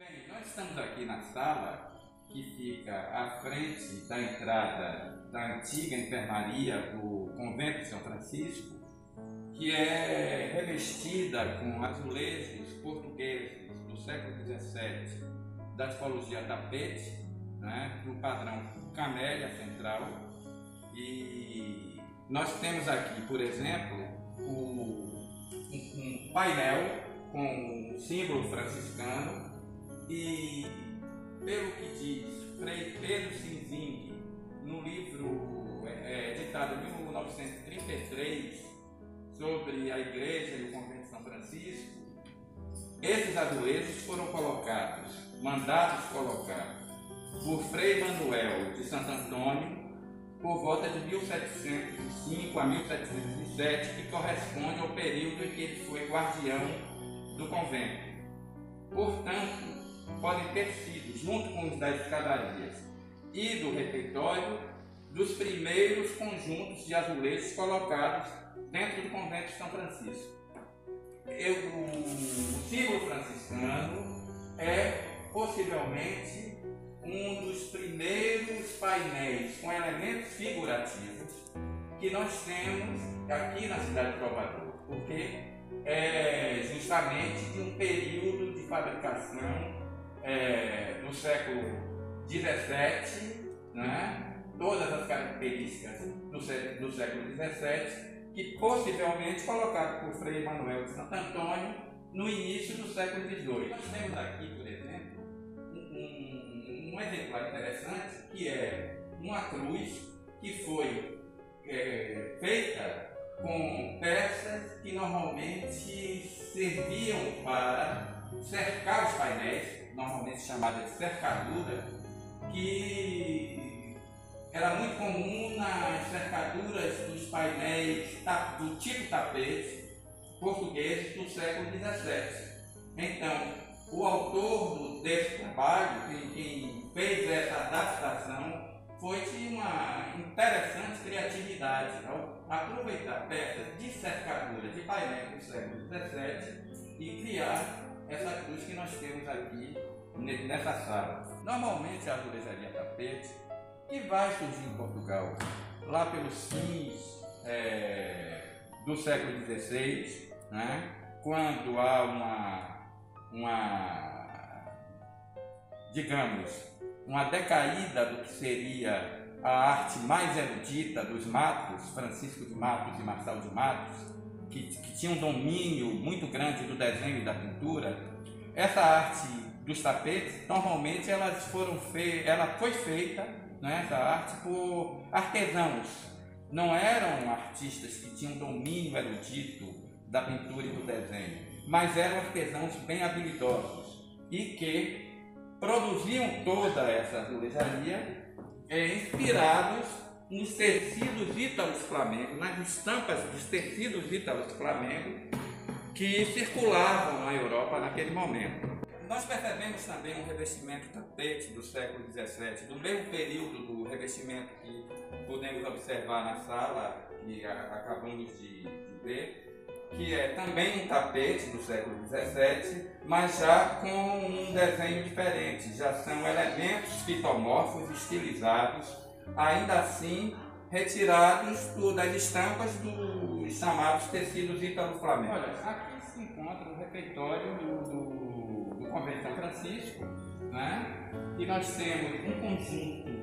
Bem, nós estamos aqui na sala que fica à frente da entrada da antiga enfermaria do Convento de São Francisco, que é revestida com azulejos portugueses do século XVII, da tipologia tapete, né, do padrão camélia central. E nós temos aqui, por exemplo, um painel com o símbolo franciscano. E, pelo que diz Frei Pedro Sinzing, no livro editado em 1933, sobre a igreja e o convento de São Francisco, esses azulejos foram mandados colocar por Frei Manuel de Santo Antônio por volta de 1705 a 1707, que corresponde ao período em que ele foi guardião do convento. Portanto, podem ter sido, junto com os das escadarias e do refeitório, dos primeiros conjuntos de azulejos colocados dentro do convento de São Francisco. O símbolo franciscano é possivelmente um dos primeiros painéis com elementos figurativos que nós temos aqui na cidade de Salvador, porque é justamente de um período de fabricação no século XVII, né? Todas as características do século XVII, que possivelmente colocado por Frei Manuel de Santo Antônio no início do século XVIII. Nós temos aqui, por exemplo, um exemplar interessante, que é uma cruz que foi feita com peças que normalmente serviam para cercar os painéis, normalmente chamada de cercadura, que era muito comum nas cercaduras dos painéis do tipo tapete português do século XVII. Então, o autor desse trabalho, quem fez essa adaptação, foi de uma interessante criatividade ao aproveitar peças de cercadura de painéis do século XVII e criar essa cruz que nós temos aqui nessa sala. Normalmente a azulejaria tapete, que vai surgir em Portugal lá pelos fins do século XVI, né, quando há uma decaída do que seria a arte mais erudita dos Matos, Francisco de Matos e Marçal de Matos, que tinha um domínio muito grande do desenho e da pintura. Essa arte dos tapetes, normalmente ela foi feita, né, essa arte, por artesãos. Não eram artistas que tinham domínio erudito da pintura e do desenho, mas eram artesãos bem habilidosos e que produziam toda essa azulejaria inspirados nos tecidos ítalos-flamengo, nas estampas dos tecidos ítalos-flamengo que circulavam na Europa naquele momento. Nós percebemos também um revestimento tapete do século XVII, do mesmo período do revestimento que podemos observar na sala, que acabamos de ver, que é também um tapete do século XVII, mas já com um desenho diferente. Já são elementos fitomorfos estilizados, ainda assim retirados das estampas dos chamados tecidos ítalo-flamengo. Olha, aqui se encontra o refeitório do Convento de São Francisco, né? E nós temos um conjunto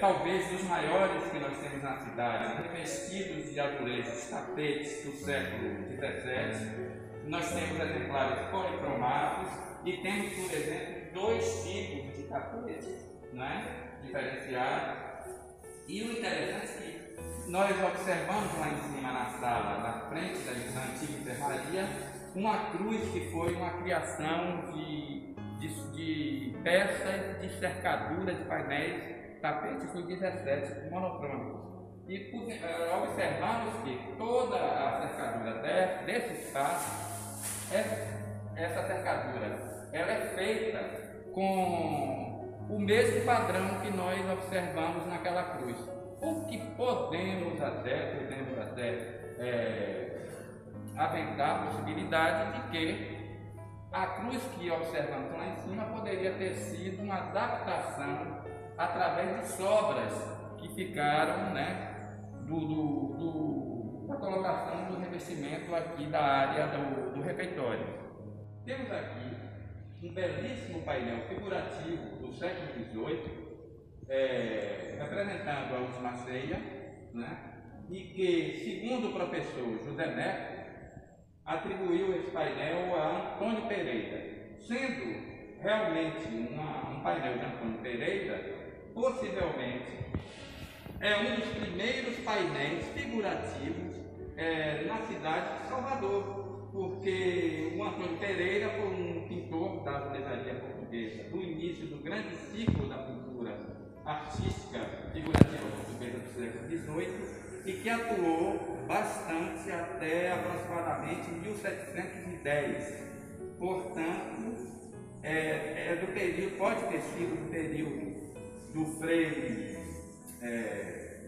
talvez dos maiores que nós temos na cidade, revestidos de azulejos tapetes do século XVII. Nós temos exemplares policromados e temos, por exemplo, 2 tipos de tapetes, né, diferenciados. E o interessante é que nós observamos lá em cima na sala, na frente da antiga enfermaria, uma cruz que foi uma criação de peças de cercadura de painéis tapetes do 17 monocrônicos. E observamos que toda a cercadura desse espaço, essa cercadura, ela é feita com o mesmo padrão que nós observamos naquela cruz. O que podemos até aventar a possibilidade de que A cruz que observamos lá em cima poderia ter sido uma adaptação através de sobras que ficaram, né, da colocação do revestimento aqui da área do refeitório. Temos aqui um belíssimo painel figurativo do século XVIII, representando a última ceia, né, e que, segundo o professor José Neto, atribuiu esse painel a Antônio Pereira, sendo realmente um painel de Antônio Pereira, possivelmente é um dos primeiros painéis figurativos na cidade de Salvador, porque o Antônio Pereira foi um pintor da azulejaria portuguesa do início do grande ciclo da pintura artística figurativa portuguesa do século XVIII e que atuou bastante até aproximadamente 1710. Portanto, do período, pode ter sido do período do Frei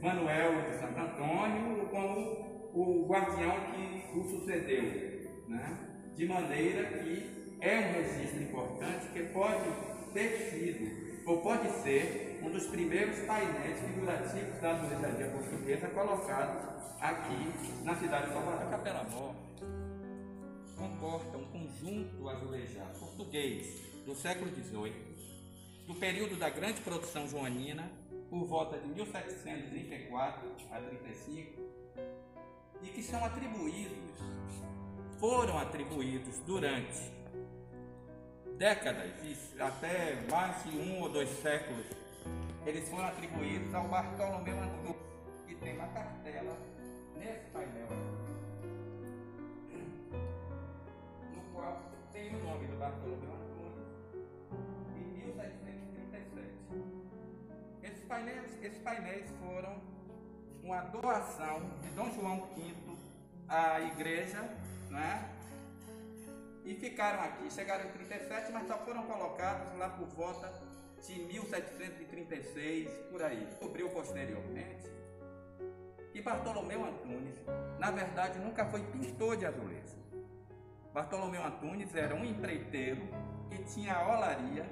Manuel de Santo Antônio como o guardião que o sucedeu, né? De maneira que é um registro importante que pode ter sido ou pode ser um dos primeiros painéis figurativos da azulejaria portuguesa colocados aqui na cidade de Salvador. A Capela Mor comporta um conjunto azulejado português do século XVIII, do período da grande produção joanina, por volta de 1734 a 35, e que foram atribuídos durante décadas, até mais de 1 ou 2 séculos, eles foram atribuídos ao Bartolomeu Antunes, que tem uma cartela nesse painel, no qual tem o nome do Bartolomeu Antunes, em 1737. Esses painéis foram uma doação de Dom João V à igreja, né? E ficaram aqui, chegaram em 37, mas só foram colocados lá por volta de 1736, por aí. Descobriu posteriormente que Bartolomeu Antunes, na verdade, nunca foi pintor de azulejo. Bartolomeu Antunes era um empreiteiro que tinha olaria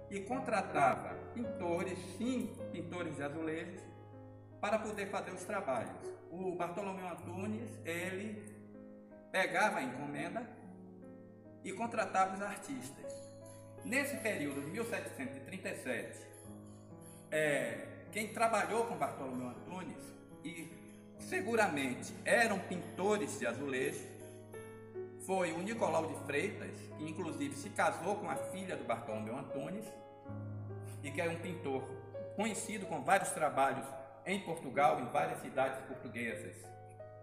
e contratava pintores de azulejos, para poder fazer os trabalhos. O Bartolomeu Antunes, ele pegava a encomenda e contratava os artistas. Nesse período de 1737, quem trabalhou com Bartolomeu Antunes, e seguramente eram pintores de azulejo, foi o Nicolau de Freitas, que inclusive se casou com a filha do Bartolomeu Antunes, e que é um pintor conhecido com vários trabalhos em Portugal, em várias cidades portuguesas.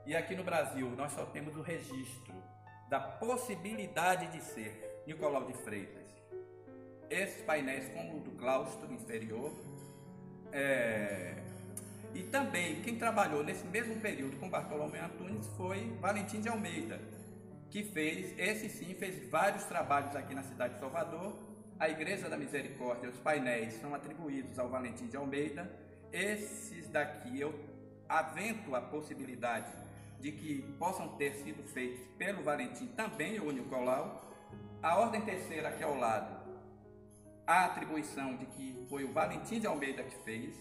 E aqui no Brasil nós só temos o registro da possibilidade de ser Nicolau de Freitas. Esses painéis, como o do claustro inferior, e também quem trabalhou nesse mesmo período com Bartolomeu Antunes foi Valentim de Almeida, que fez vários trabalhos aqui na cidade de Salvador. A Igreja da Misericórdia, os painéis são atribuídos ao Valentim de Almeida. Esses daqui eu avento a possibilidade de que possam ter sido feitos pelo Valentim também ou Nicolau. A ordem terceira aqui ao lado, a atribuição de que foi o Valentim de Almeida que fez,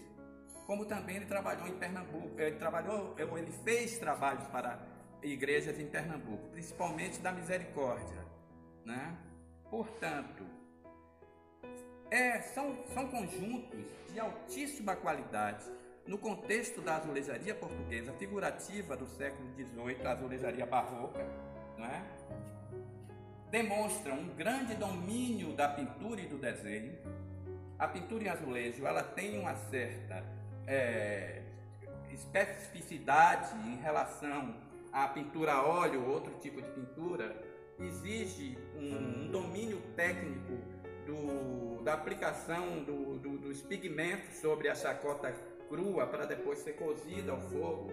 como também ele trabalhou em Pernambuco, ele fez trabalhos para igrejas em Pernambuco, principalmente da Misericórdia, né? Portanto, são conjuntos de altíssima qualidade no contexto da azulejaria portuguesa figurativa do século XVIII, a azulejaria barroca, não é? Demonstram um grande domínio da pintura e do desenho. A pintura em azulejo ela tem uma certa especificidade em relação à pintura a óleo, outro tipo de pintura. Exige um domínio técnico da aplicação dos pigmentos sobre a chacota crua para depois ser cozida ao fogo.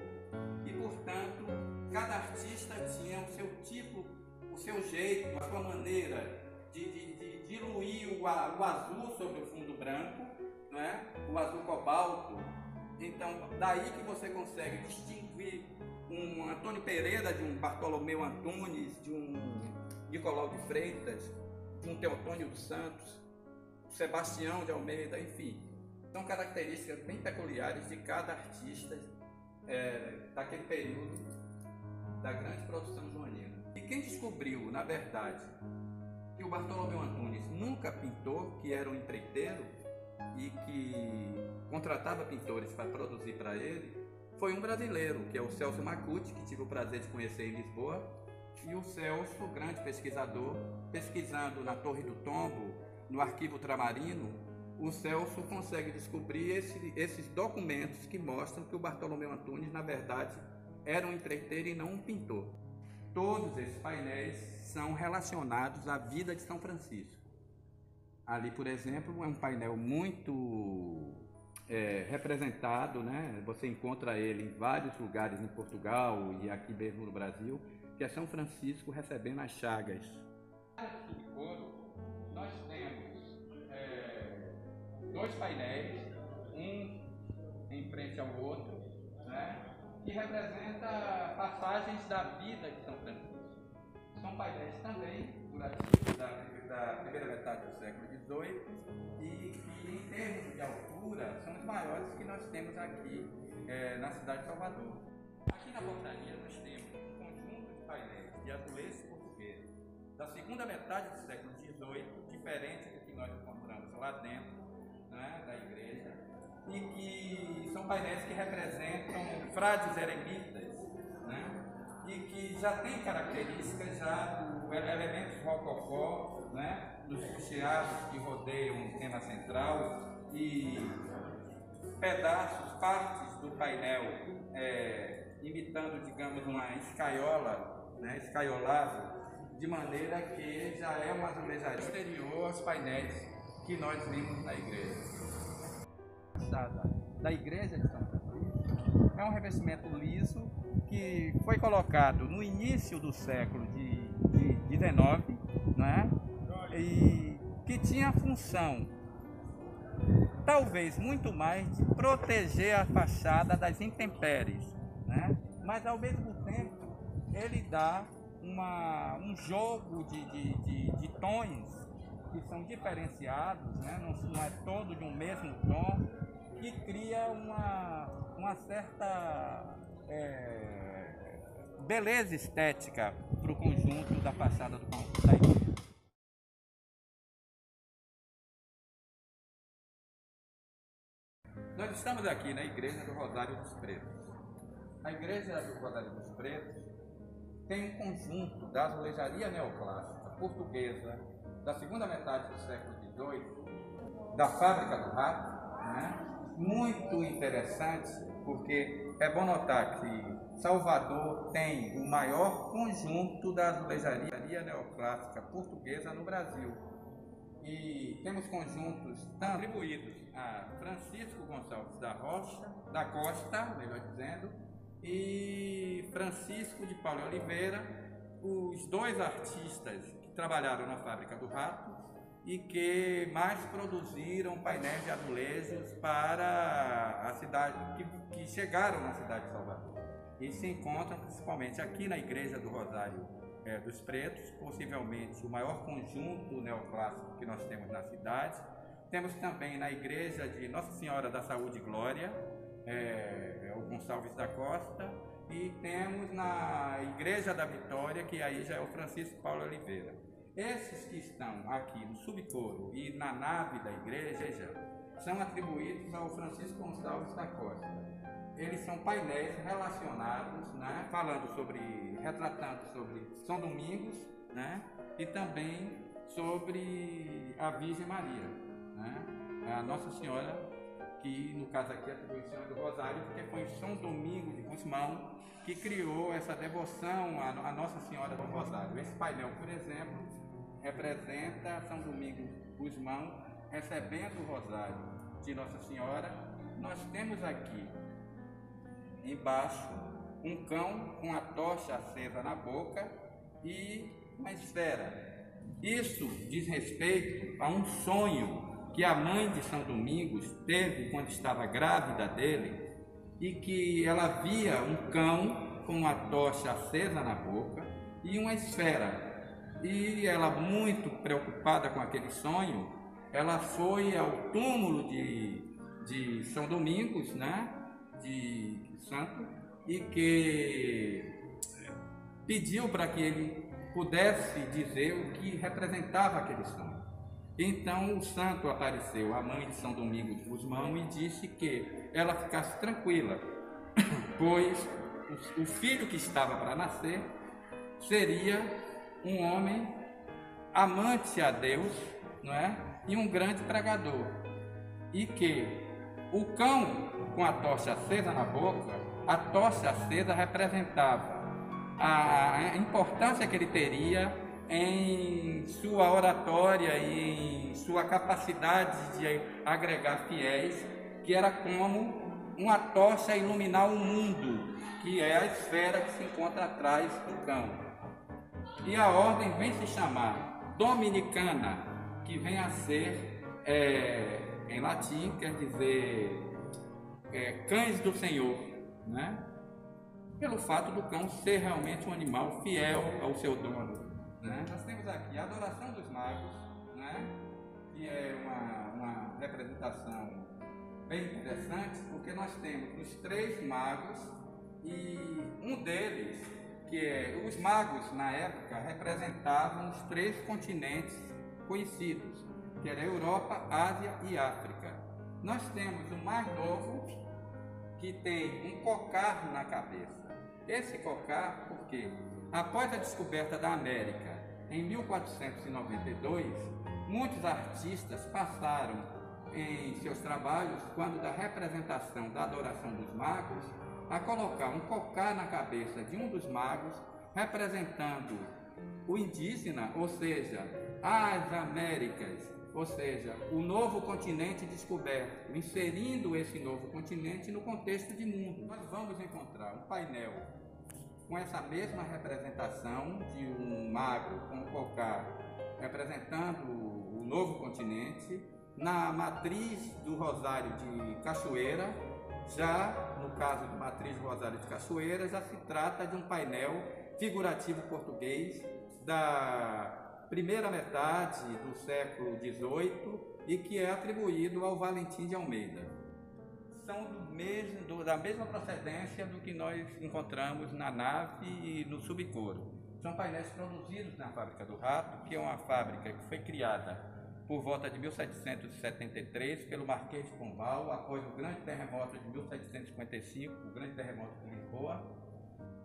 E, portanto, cada artista tinha o seu tipo, o seu jeito, a sua maneira de diluir o azul sobre o fundo branco, né? O azul cobalto. Então, daí que você consegue distinguir um Antônio Pereira de um Bartolomeu Antunes, de um Nicolau de Freitas, com Teotônio dos Santos, Sebastião de Almeida, enfim. São características bem peculiares de cada artista daquele período da grande produção joanina. E quem descobriu, na verdade, que o Bartolomeu Antunes nunca pintou, que era um empreiteiro e que contratava pintores para produzir para ele, foi um brasileiro, que é o Celso Macuti, que tive o prazer de conhecer em Lisboa. E o Celso, grande pesquisador, pesquisando na Torre do Tombo, no Arquivo Tramarino, o Celso consegue descobrir esses documentos que mostram que o Bartolomeu Antunes, na verdade, era um empreiteiro e não um pintor. Todos esses painéis são relacionados à vida de São Francisco. Ali, por exemplo, é um painel muito representado, né? Você encontra ele em vários lugares em Portugal e aqui mesmo no Brasil, que é São Francisco recebendo as chagas. No subcoro, nós temos dois painéis, um em frente ao outro, né? Que representa passagens da vida de São Francisco. São painéis também durativos da primeira metade do século XVIII e que, em termos de altura, são os maiores que nós temos aqui na cidade de Salvador. Aqui na portaria nós temos um conjunto de painéis de azulejos portugueses da segunda metade do século XVIII, diferente do que nós encontramos lá dentro, né, da igreja, e que são painéis que representam frades eremitas, né, e que já tem características do elementos rococó, né, dos fusteados que rodeiam o tema central e pedaços, partes do painel imitando, digamos, uma escaiola, né, escaiolado, de maneira que já é uma azulejaria exterior aos painéis que nós vimos na igreja. Da igreja de São Francisco é um revestimento liso que foi colocado no início do século de XIX, né? E que tinha a função, talvez muito mais, de proteger a fachada das intempéries, né? Mas ao mesmo tempo ele dá um jogo de tons que são diferenciados, né? Não é todo de um mesmo tom, que cria uma certa beleza estética para o conjunto da fachada da igreja. Nós estamos aqui na Igreja do Rosário dos Pretos. A Igreja do Rosário dos Pretos tem um conjunto da azulejaria neoclássica portuguesa da segunda metade do século XVIII, da Fábrica do Rato, né? Muito interessante, porque é bom notar que Salvador tem o maior conjunto da azulejaria neoclássica portuguesa no Brasil. E temos conjuntos atribuídos a Francisco Gonçalves da Costa, melhor dizendo, e Francisco de Paula Oliveira, os dois artistas que trabalharam na Fábrica do Rato e que mais produziram painéis de azulejos para a cidade, que chegaram na cidade de Salvador. E se encontram principalmente aqui na Igreja do Rosário dos Pretos, possivelmente o maior conjunto neoclássico que nós temos na cidade. Temos também na Igreja de Nossa Senhora da Saúde e Glória, o Gonçalves da Costa, e temos na Igreja da Vitória, que aí já é o Francisco Paulo Oliveira. Esses que estão aqui no subcoro e na nave da igreja são atribuídos ao Francisco Gonçalves da Costa. Eles são painéis relacionados, né, retratando sobre São Domingos, né, e também sobre a Virgem Maria, né, a Nossa Senhora, que no caso aqui é a atribuição do Rosário, porque foi São Domingos de Gusmão que criou essa devoção à Nossa Senhora do Rosário. Esse painel, por exemplo, representa São Domingos de Gusmão recebendo o Rosário de Nossa Senhora. Nós temos aqui embaixo um cão com a tocha acesa na boca e uma esfera. Isso diz respeito a um sonho que a mãe de São Domingos teve quando estava grávida dele, e que ela via um cão com uma tocha acesa na boca e uma esfera. E ela, muito preocupada com aquele sonho, ela foi ao túmulo de São Domingos, né, de santo, e que pediu para que ele pudesse dizer o que representava aquele sonho. Então o santo apareceu, a mãe de São Domingos de Gusmão, e disse que ela ficasse tranquila, pois o filho que estava para nascer seria um homem amante a Deus, não é? E um grande pregador. E que o cão com a tocha acesa na boca, a tocha acesa representava a importância que ele teria em sua oratória e em sua capacidade de agregar fiéis, que era como uma tocha a iluminar o mundo, que é a esfera que se encontra atrás do cão. E a ordem vem se chamar Dominicana, que vem a ser, em latim, quer dizer cães do Senhor, né? Pelo fato do cão ser realmente um animal fiel ao seu dono, né? Nós temos aqui a adoração dos magos, né? Que é uma representação bem interessante, porque nós temos os 3 magos e um deles, os magos na época representavam os 3 continentes conhecidos, que era Europa, Ásia e África. Nós temos o mais novo, que tem um cocar na cabeça. Esse cocar, porque após a descoberta da América em 1492, muitos artistas passaram em seus trabalhos, quando da representação da adoração dos magos, a colocar um cocar na cabeça de um dos magos, representando o indígena, ou seja, as Américas, ou seja, o novo continente descoberto, inserindo esse novo continente no contexto de mundo. Nós vamos encontrar um painel com essa mesma representação de um mago com um cocar representando o novo continente, na matriz do Rosário de Cachoeira. Já no caso do matriz do Rosário de Cachoeira, já se trata de um painel figurativo português da primeira metade do século XVIII e que é atribuído ao Valentim de Almeida. São da mesma procedência do que nós encontramos na nave e no subcoro. São painéis produzidos na Fábrica do Rato, que é uma fábrica que foi criada por volta de 1773 pelo Marquês de Pombal, após o grande terremoto de 1755, o grande terremoto de Lisboa.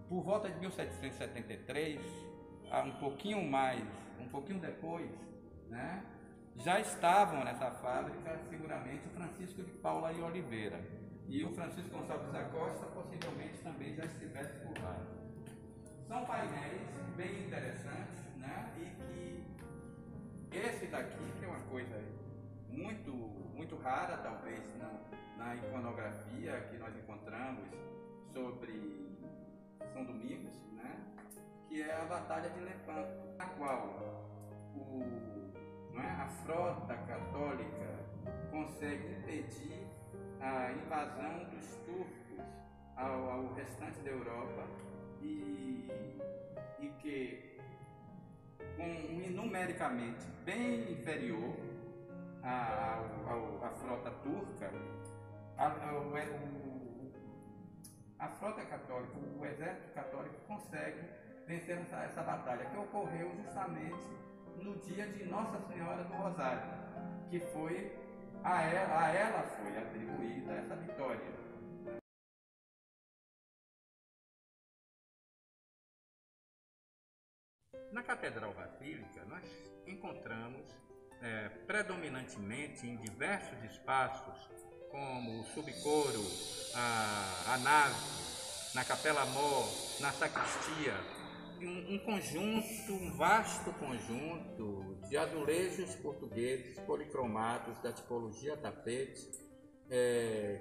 Por volta de 1773, um pouquinho depois, né, já estavam nessa fábrica seguramente o Francisco de Paula e Oliveira, e o Francisco Gonçalves da Costa possivelmente também já estivesse por lá. São painéis bem interessantes, né, e que esse daqui, que é uma coisa muito rara talvez na iconografia que nós encontramos sobre São Domingos, né, que é a Batalha de Lepanto, na qual a frota católica consegue impedir a invasão dos turcos ao restante da Europa e que, numericamente bem inferior à frota turca, a frota católica, o exército católico consegue vencer essa batalha, que ocorreu justamente no dia de Nossa Senhora do Rosário, que foi a ela foi atribuída essa vitória. Na Catedral Basílica, nós encontramos predominantemente em diversos espaços, como o subcoro, a nave, na capela-mor, na sacristia, um vasto conjunto de azulejos portugueses policromados da tipologia tapete,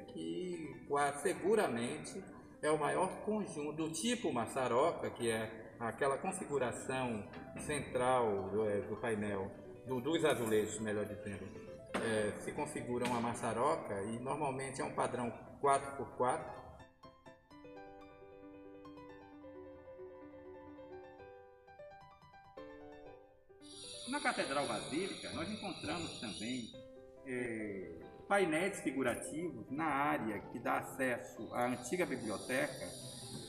que seguramente é o maior conjunto do tipo maçaroca, que é aquela configuração central do painel, dos azulejos, melhor dizendo, se configura uma maçaroca e normalmente é um padrão 4x4. Na Catedral Basílica, nós encontramos também painéis figurativos na área que dá acesso à antiga biblioteca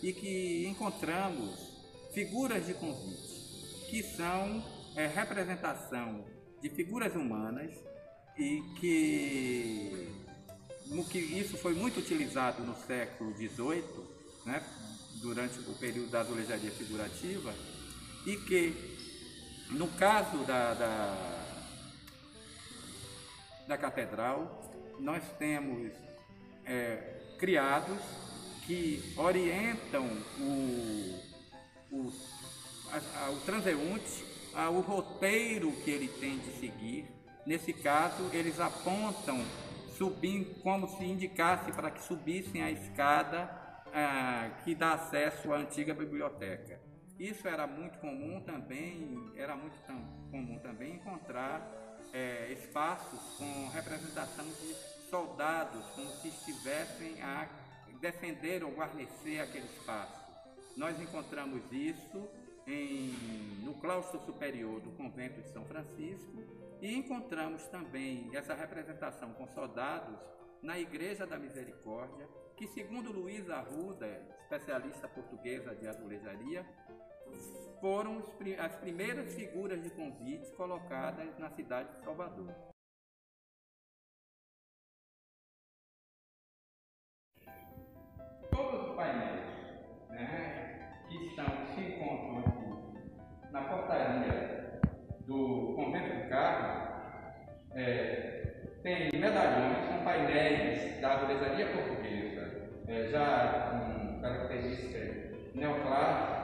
e que encontramos figuras de convite, que são representação de figuras humanas e que isso foi muito utilizado no século XVIII, né, durante o período da azulejaria figurativa, e que, no caso da catedral, nós temos criados que orientam o transeunte ao roteiro que ele tem de seguir. Nesse caso, eles apontam subindo, como se indicasse para que subissem a escada que dá acesso à antiga biblioteca. Isso era muito comum também, encontrar espaços com representação de soldados, como se estivessem a defender ou guarnecer aquele espaço. Nós encontramos isso no claustro superior do convento de São Francisco e encontramos também essa representação com soldados na Igreja da Misericórdia, que, segundo Luísa Arruda, especialista portuguesa de azulejaria, foram as primeiras figuras de convite colocadas na cidade de Salvador. Todos os painéis, que se encontram aqui na portaria do Convento do Carmo, tem medalhões, são painéis da azulejaria portuguesa, já com características neoclássicas,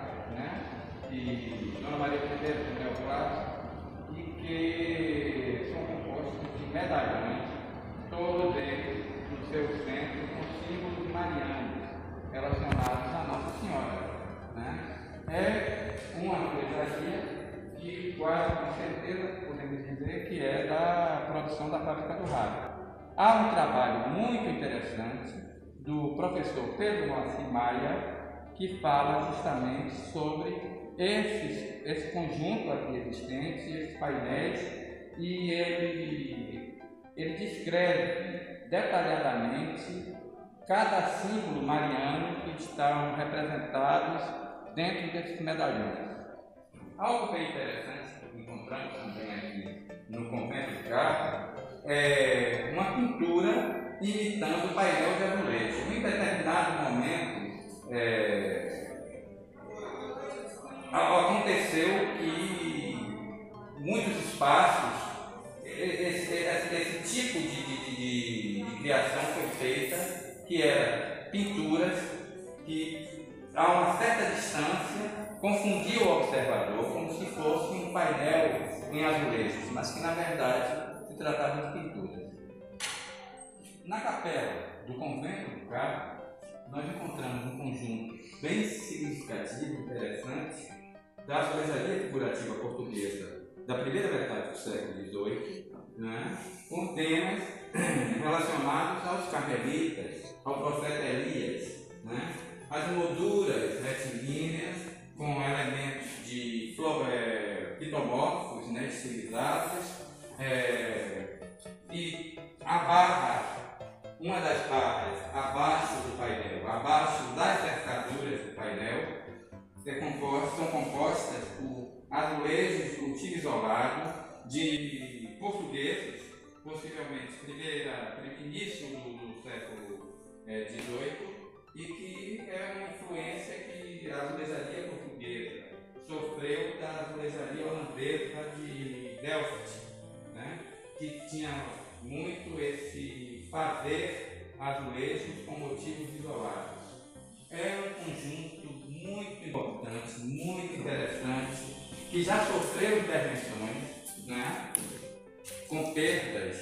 e Dona Maria I do neoclássico, e que são compostos de medalhões, todos eles no seu centro com símbolos marianos relacionados à Nossa Senhora. É uma azulejaria que quase com certeza podemos dizer que é da produção da Fábrica do Raio. Há um trabalho muito interessante do professor Pedro Moacir Maia, que fala justamente sobre esse conjunto aqui existente, esses painéis, e ele descreve detalhadamente cada símbolo mariano que estão representados dentro desses medalhões. Algo bem interessante que encontramos também aqui no Convento do Carmo é uma pintura imitando o painel de azulejo. Em determinado momento, aconteceu que muitos espaços, esse tipo de criação foi feita, que era pinturas que a uma certa distância confundiam o observador como se fosse um painel em azulejos, mas que na verdade se tratava de pinturas. Na capela do Convento do Carmo, nós encontramos um conjunto bem significativo, interessante, da azulejaria figurativa portuguesa da primeira metade do século XVIII, com temas relacionados aos carmelitas, ao profeta Elias, as molduras retilíneas com elementos de fitomorfos, estilizados, e a barra, uma das barras abaixo do painel, abaixo das cercaduras do painel, são compostas por azulejos do tiro isolado de portugueses, possivelmente início do século XVIII, e que é uma influência que a azulejaria portuguesa sofreu da azulejaria holandesa de Delft, que tinha muito esse fazer azulejos com motivos isolados. É um conjunto muito importante, muito interessante, que já sofreu intervenções, com perdas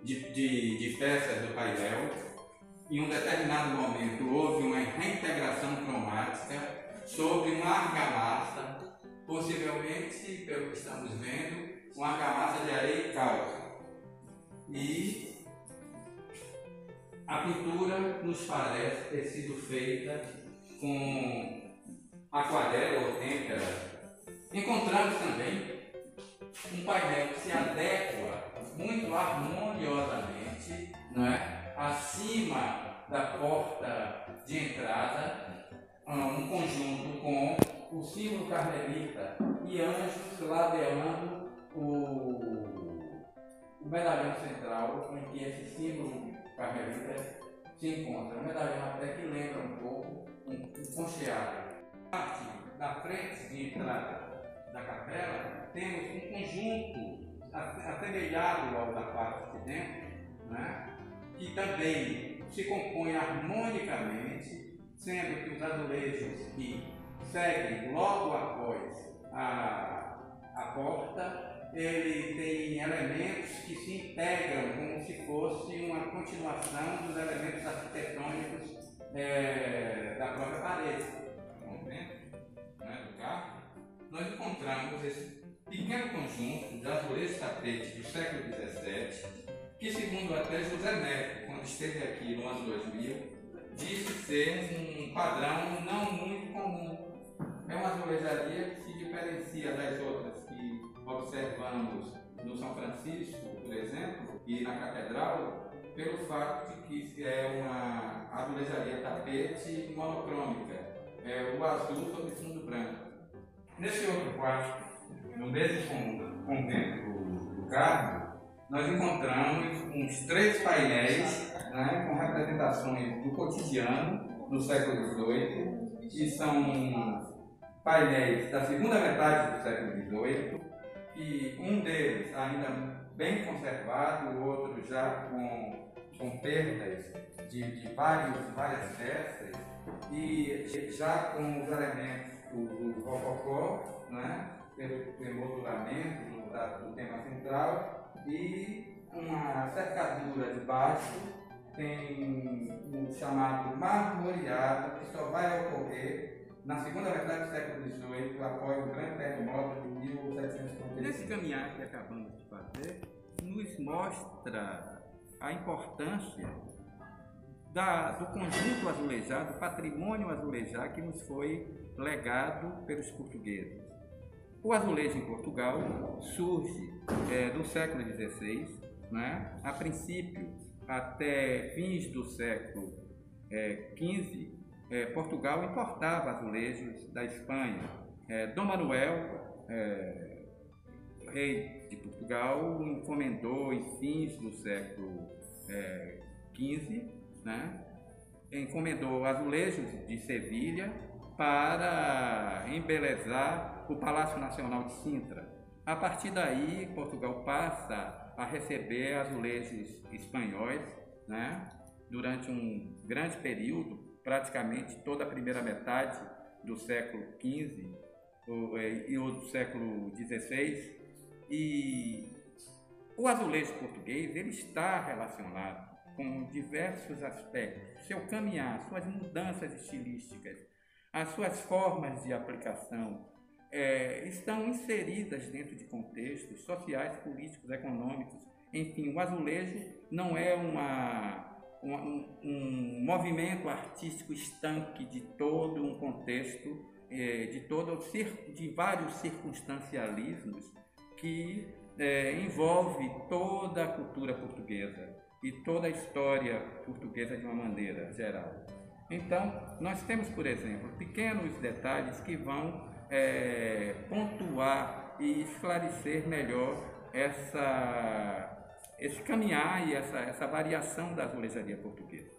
de peças do painel. Em um determinado momento houve uma reintegração cromática sobre uma argamassa, possivelmente, pelo que estamos vendo, uma argamassa de areia e cal. E a pintura nos parece ter sido feita com aquarela ou têmpera. Encontramos também um painel que se adequa muito harmoniosamente, não é? Acima da porta de entrada, um conjunto com o símbolo carmelita e anjos ladeando o medalhão central em que esse símbolo carmelita se encontra. Um medalhão até que lembra um pouco um concheado. Na parte da frente de entrada da capela temos um conjunto assemelhado ao da parte de dentro, né? Que também se compõe harmonicamente, sendo que os azulejos que seguem logo após a porta, ele tem elementos que se integram como se fosse uma continuação dos elementos arquitetônicos da própria parede. Do carro, nós encontramos esse pequeno conjunto de azulejos tapetes do século XVII, que, segundo até José Neto, quando esteve aqui no ano 2000, disse ser um padrão não muito comum. É uma azulejaria que se diferencia das outras que observamos no São Francisco, por exemplo, e na Catedral, pelo fato de que é uma azulejaria tapete monocrômica, o azul sobre fundo branco. Nesse outro quarto, no mesmo convento do carro, nós encontramos uns 3 painéis, né, com representações do cotidiano do século XVIII, que são painéis da segunda metade do século XVIII, e um deles ainda bem conservado, o outro já com perdas de várias peças, e já com os elementos do rococó, né, pelo emolduramento do tema central, e uma cercadura de baixo tem um chamado marmoreado, que só vai ocorrer na segunda metade do século XVIII, após o grande terremoto de 1735. Esse caminhar que acabamos de fazer nos mostra a importância do conjunto azulejado, do patrimônio azulejado que nos foi legado pelos portugueses. O azulejo em Portugal surge do século XVI, né? A princípio, até fins do século XV, Portugal importava azulejos da Espanha. Dom Manuel, rei de Portugal, encomendou em fins do século XV, né? Encomendou azulejos de Sevilha para embelezar o Palácio Nacional de Sintra. A partir daí, Portugal passa a receber azulejos espanhóis, né? Durante um grande período, praticamente toda a primeira metade do século XV e o do século XVI. E o azulejo português ele está relacionado com diversos aspectos. Seu caminhar, suas mudanças estilísticas, as suas formas de aplicação estão inseridas dentro de contextos sociais, políticos, econômicos. Enfim, o azulejo não é um movimento artístico estanque de todo um contexto, de vários circunstancialismos que envolve toda a cultura portuguesa e toda a história portuguesa de uma maneira geral. Então, nós temos, por exemplo, pequenos detalhes que vão pontuar e esclarecer melhor esse caminhar e essa variação da azulejaria portuguesa.